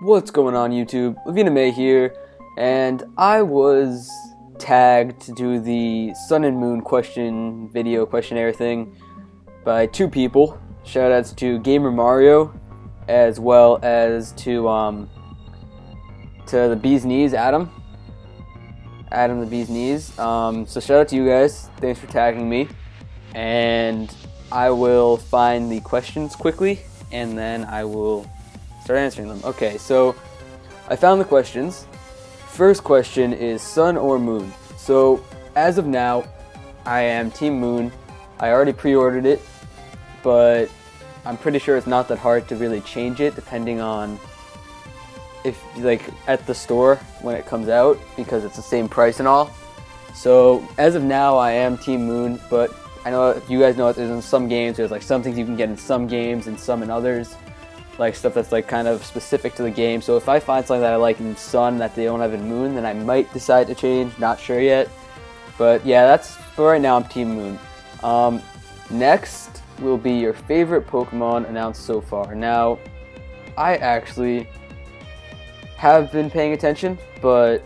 What's going on YouTube? TheBeesKnees here, and I was tagged to do the Sun and Moon questionnaire thing by two people. Shoutouts to Gamer Mario, as well as to TheBeesKnees, Adam TheBeesKnees. So shout out to you guys. Thanks for tagging me, and I will find the questions quickly, and then I will start answering them. Okay, so I found the questions. First question is Sun or Moon. So as of now, I am Team Moon. I already pre-ordered it, but I'm pretty sure it's not that hard to really change it depending on if, like, at the store when it comes out, because it's the same price and all. So as of now, I am Team Moon, but I know you guys know there's in some games, there's like some things you can get in some games and some in others. Like stuff that's like kind of specific to the game. So if I find something that I like in Sun that they don't have in Moon, then I might decide to change. Not sure yet. But yeah, that's for right now. I'm Team Moon. Next will be your favorite Pokemon announced so far. Now, I actually have been paying attention, but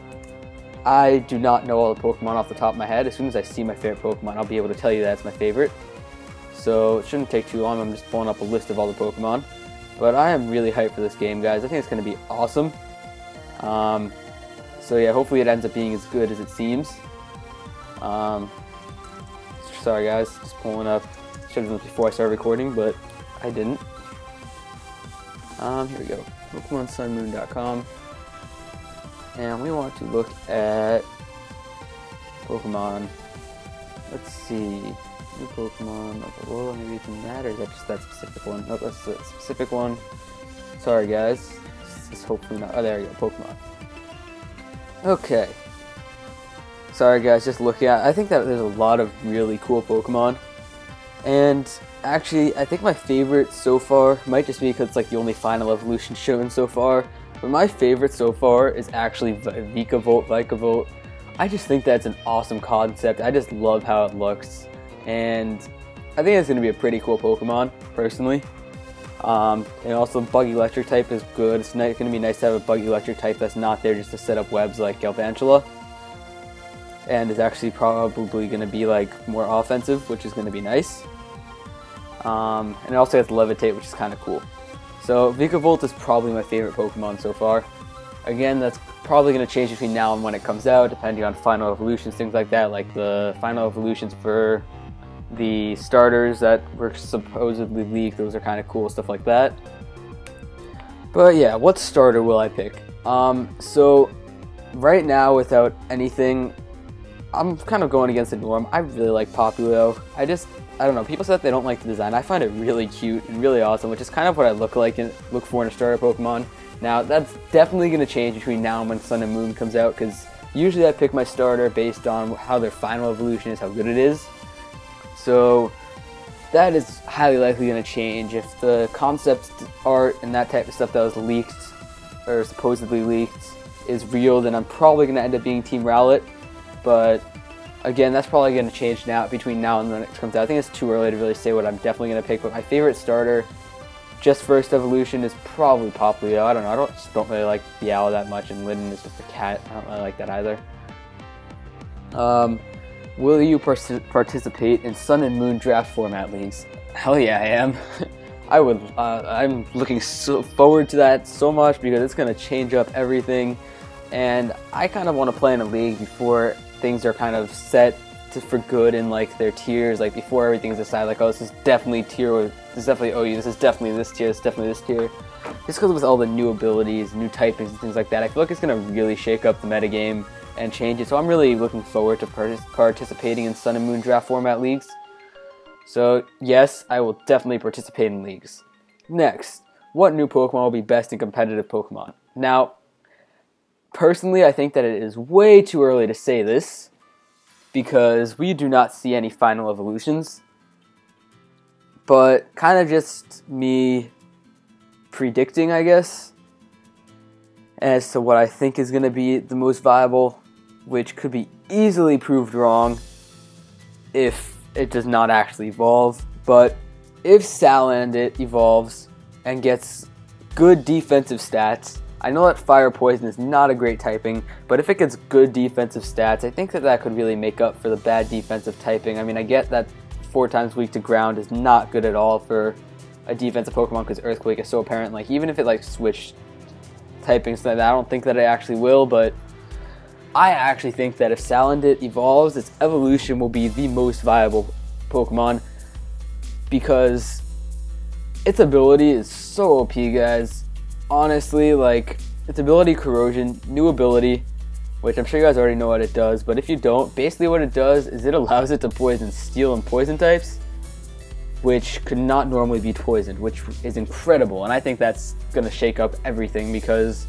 I do not know all the Pokemon off the top of my head. As soon as I see my favorite Pokemon, I'll be able to tell you that's my favorite. So it shouldn't take too long. I'm just pulling up a list of all the Pokemon. But I am really hyped for this game, guys. I think it's going to be awesome. So yeah, hopefully it ends up being as good as it seems. Sorry guys, just pulling up. Should have done this before I started recording, but I didn't. Here we go. PokemonSunMoon.com. And we want to look at Pokemon. Let's see. New Pokemon. Oh, maybe it doesn't matter. Is that just that specific one? Nope, that's the specific one. Sorry, guys. This is hopefully not. Oh, there we go. Pokemon. Okay. Sorry, guys. Just looking at. I think that there's a lot of really cool Pokemon. And actually, I think my favorite so far might just be because it's like the only final evolution shown so far. But my favorite so far is actually Vikavolt. I just think that's an awesome concept. I just love how it looks. And I think it's going to be a pretty cool Pokemon, personally. And also, Bug Electric type is good. It's going to be nice to have a Bug Electric type that's not there just to set up webs like Galvantula. And is actually probably going to be like more offensive, which is going to be nice. And it also has Levitate, which is kind of cool. So Vikavolt is probably my favorite Pokemon so far. Again, that's probably going to change between now and when it comes out, depending on final evolutions, things like that, like the final evolutions for the starters that were supposedly leaked. Those are kind of cool, stuff like that. But yeah, what starter will I pick? So right now, without anything, I'm kind of going against the norm. I really like Popplio. I don't know, people said they don't like the design. I find it really cute and really awesome, which is kind of what I look for in a starter Pokemon. Now, that's definitely going to change between now and when Sun and Moon comes out, because usually I pick my starter based on how their final evolution is, how good it is. So that is highly likely going to change. If the concept art and that type of stuff that was leaked, or supposedly leaked, is real, then I'm probably going to end up being Team Rowlet. But again, that's probably going to change now between now and when it comes out. I think it's too early to really say what I'm definitely going to pick, but my favorite starter, just first evolution, is probably Popplio. I don't know, I just don't really like Diallo that much, and Litten is just a cat. I don't really like that either. Will you participate in Sun and Moon draft format leagues? Hell yeah, I am. I would. I'm looking forward to that so much, because it's going to change up everything, and I kind of want to play in a league before things are kind of set for good in like their tiers, like before everything's decided, like, oh, this is definitely tier, this is definitely OU, this is definitely this tier, this is definitely this tier. Just because with all the new abilities, new typings and things like that, I feel like it's going to really shake up the metagame and change it. So I'm really looking forward to participating in Sun and Moon draft format leagues. So yes, I will definitely participate in leagues. Next, what new Pokemon will be best in competitive Pokemon? Now, personally, I think that it is way too early to say this, because we do not see any final evolutions. But kind of just me predicting, I guess, as to what I think is going to be the most viable, which could be easily proved wrong if it does not actually evolve. But if Salandit evolves and gets good defensive stats I know that Fire Poison is not a great typing, but if it gets good defensive stats, I think that that could really make up for the bad defensive typing. I mean, I get that 4 times weak to ground is not good at all for a defensive Pokemon because Earthquake is so apparent. Like, even if it like switched typings, I don't think that it actually will, but I actually think that if Salandit evolves, its evolution will be the most viable Pokemon because its ability is so OP, guys. Honestly, like, its ability, Corrosion, new ability, which I'm sure you guys already know what it does, but if you don't, basically what it does is it allows it to poison Steel and Poison types, which could not normally be poisoned, which is incredible, and I think that's going to shake up everything because,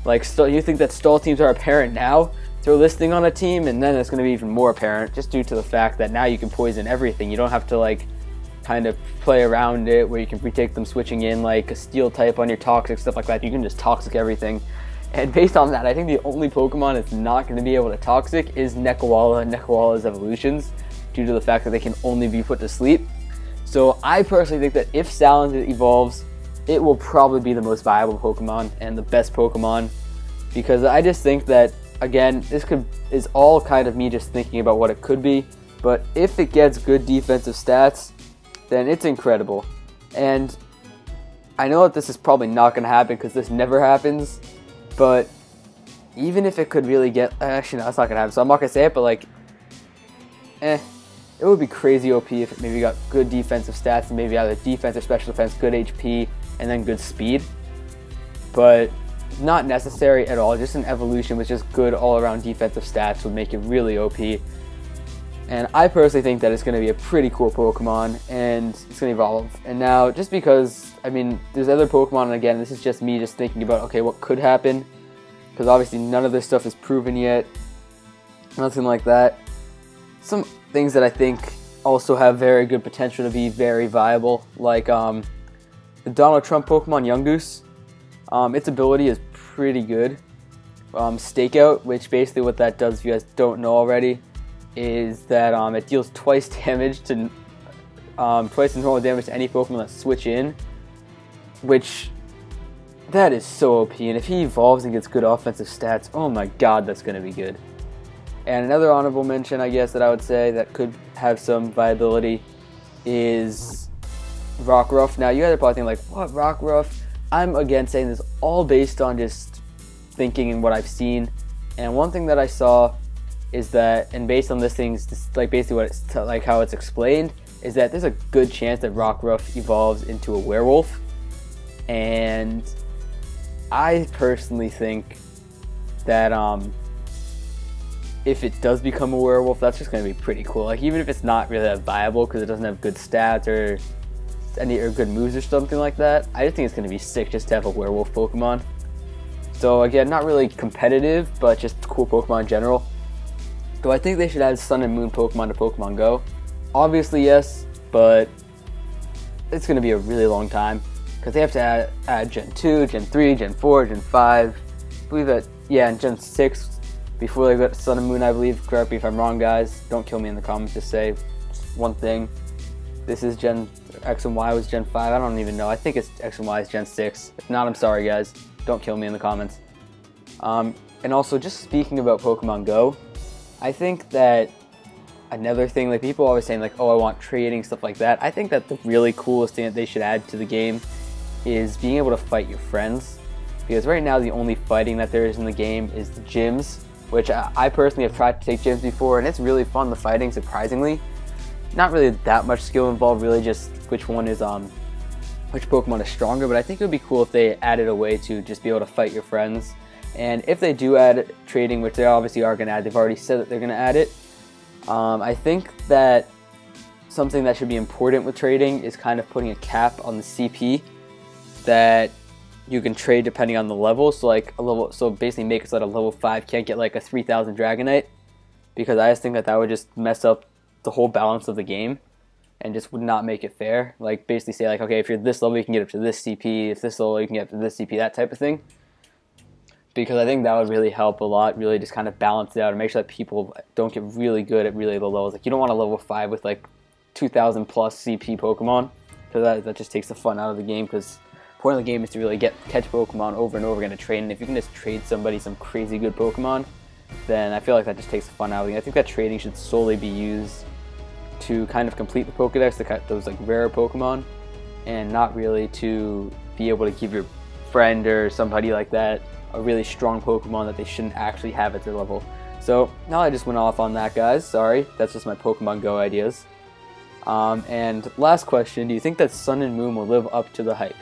like, you think that stall teams are apparent now, throw this thing on a team, and then it's going to be even more apparent just due to the fact that now you can poison everything. You don't have to, like, kind of play around it where you can retake them switching in like a Steel type on your Toxic, stuff like that. You can just Toxic everything. And based on that, I think the only Pokemon that's not going to be able to Toxic is Nekawala and Nekawala's evolutions due to the fact that they can only be put to sleep. So I personally think that if Salandit evolves, it will probably be the most viable Pokemon and the best Pokemon because I just think that, again, this is all kind of me just thinking about what it could be, but if it gets good defensive stats, then it's incredible. And I know that this is probably not going to happen because this never happens, but even if it could really get, actually no, that's not going to happen, so I'm not going to say it, but like, it would be crazy OP if it maybe got good defensive stats and maybe either defense or special defense, good HP, and then good speed, but not necessary at all. Just an evolution with just good all-around defensive stats would make it really OP. And I personally think that it's going to be a pretty cool Pokemon, and it's going to evolve. And now, just because, I mean, there's other Pokemon, and again, this is just me just thinking about, okay, what could happen? Because obviously none of this stuff is proven yet. Nothing like that. Some things that I think also have very good potential to be very viable, like the Donald Trump Pokemon Yungoos. Its ability is pretty good. Stakeout, which basically what that does, if you guys don't know already, is that it deals twice damage to twice the normal damage to any Pokemon that switch in, which that is so OP. And if he evolves and gets good offensive stats, oh my god, that's going to be good. And another honorable mention, I guess, that I would say that could have some viability is Rockruff. Now, you guys are probably thinking, like, what, Rockruff? I'm, again, saying this all based on just thinking and what I've seen. And one thing that I saw is that, and based on this thing's, like, basically what it's, like, how it's explained, is that there's a good chance that Rockruff evolves into a werewolf. And I personally think that, if it does become a werewolf, that's just going to be pretty cool. Like, even if it's not really that viable because it doesn't have good stats or good moves or something like that, I just think it's going to be sick just to have a werewolf Pokemon. So again, not really competitive, but just cool Pokemon in general. Do I think they should add Sun and Moon Pokemon to Pokemon Go? Obviously yes, but it's going to be a really long time because they have to add Gen 2, Gen 3, Gen 4, Gen 5. I believe that, yeah, and Gen 6 before they got Sun and Moon, I believe. Correct me if I'm wrong, guys. Don't kill me in the comments. Just say one thing. This is Gen X and Y was Gen 5. I don't even know. I think it's X and Y is Gen 6. If not, I'm sorry, guys. Don't kill me in the comments. And also, just speaking about Pokemon Go, I think that another thing, like, people are always saying, like, oh, I want trading, stuff like that. I think that the really coolest thing that they should add to the game is being able to fight your friends. Because right now, the only fighting that there is in the game is the gyms, which I personally have tried to take gyms before, and it's really fun, the fighting, surprisingly. Not really that much skill involved, really just which one is, which Pokemon is stronger, but I think it would be cool if they added a way to just be able to fight your friends. And if they do add trading, which they obviously are going to add, they've already said that they're going to add it, I think that something that should be important with trading is kind of putting a cap on the CP that you can trade depending on the level. So like a level, so basically make it so that a level 5 can't get like a 3000 Dragonite, because I just think that that would just mess up the whole balance of the game and just would not make it fair. Like basically say like, okay, if you're this level you can get up to this CP, if this level you can get up to this CP, that type of thing. Because I think that would really help a lot, really just kind of balance it out and make sure that people don't get really good at really low levels. Like you don't want a level 5 with like 2000 plus CP Pokemon, because that just takes the fun out of the game, because point of the game is to really catch Pokemon over and over again to trade, and if you can just trade somebody some crazy good Pokemon, then I feel like that just takes the fun out of it. I think that trading should solely be used to kind of complete the Pokedex, to catch those like rarer Pokemon, and not really to be able to give your friend or somebody like that a really strong Pokemon that they shouldn't actually have at their level. So now I just went off on that, guys. Sorry, that's just my Pokemon Go ideas. And last question, do you think that Sun and Moon will live up to the hype?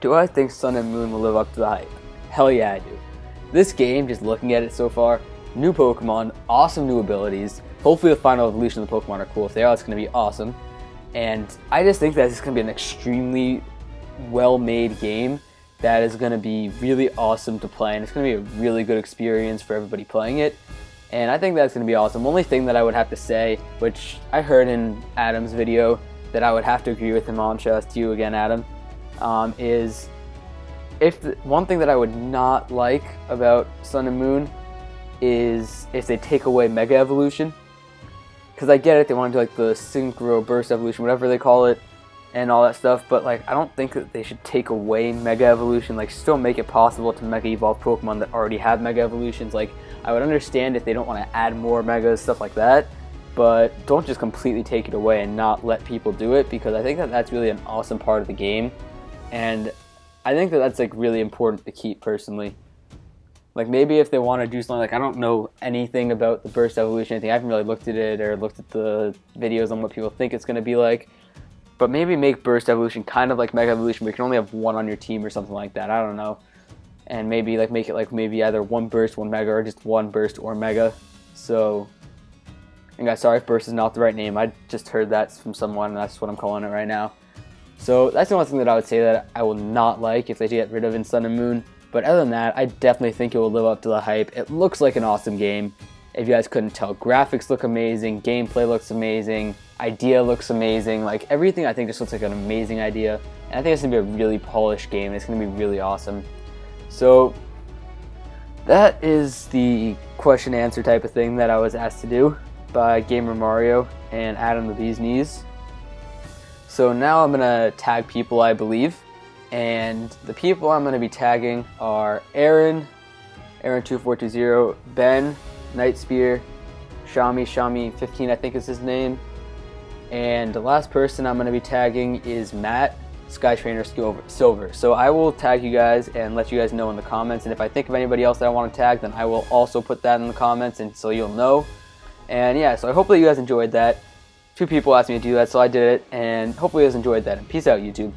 Do I think Sun and Moon will live up to the hype? Hell yeah, I do. This game, just looking at it so far, new Pokemon, awesome new abilities. Hopefully the final evolution of the Pokemon are cool. If they are, it's going to be awesome. And I just think that it's going to be an extremely well-made game that is going to be really awesome to play, and it's going to be a really good experience for everybody playing it. And I think that's going to be awesome. Only thing that I would have to say, which I heard in Adam's video that I would have to agree with him on, shout out to you again, Adam, is one thing that I would not like about Sun and Moon is if they take away Mega Evolution. Because I get it, they want to do like the Synchro Burst Evolution, whatever they call it, and all that stuff, but like I don't think that they should take away Mega Evolution. Like, still make it possible to Mega Evolve Pokemon that already have Mega Evolutions. Like, I would understand if they don't want to add more Megas, stuff like that, but don't just completely take it away and not let people do it, because I think that that's really an awesome part of the game, and I think that that's like really important to keep personally. Like, maybe if they want to do something, like, I don't know anything about the Burst Evolution, I haven't really looked at it or looked at the videos on what people think it's going to be like, but maybe make Burst Evolution kind of like Mega Evolution, where you can only have one on your team or something like that, I don't know. And maybe like make it like maybe either one Burst, one Mega, or just one Burst or Mega. So, and guys, sorry if Burst is not the right name, I just heard that from someone and that's what I'm calling it right now. So that's the one thing that I would say that I will not like if they get rid of in Sun and Moon. But other than that, I definitely think it will live up to the hype. It looks like an awesome game. If you guys couldn't tell, graphics look amazing, gameplay looks amazing, idea looks amazing, like everything I think just looks like an amazing idea. And I think it's going to be a really polished game, and it's going to be really awesome. So that is the question and answer type of thing that I was asked to do by Gamer Mario and Adam TheBeesKnees. So now I'm going to tag people, I believe. And the people I'm going to be tagging are Aaron2420, Ben, Nightspear, Shami15 I think is his name, and the last person I'm going to be tagging is Matt, Skytrainer Silver. So I will tag you guys and let you guys know in the comments, and if I think of anybody else that I want to tag, then I will also put that in the comments, and so you'll know. And yeah, so I hope that you guys enjoyed that. 2 people asked me to do that, so I did it, and hopefully you guys enjoyed that, and peace out, YouTube.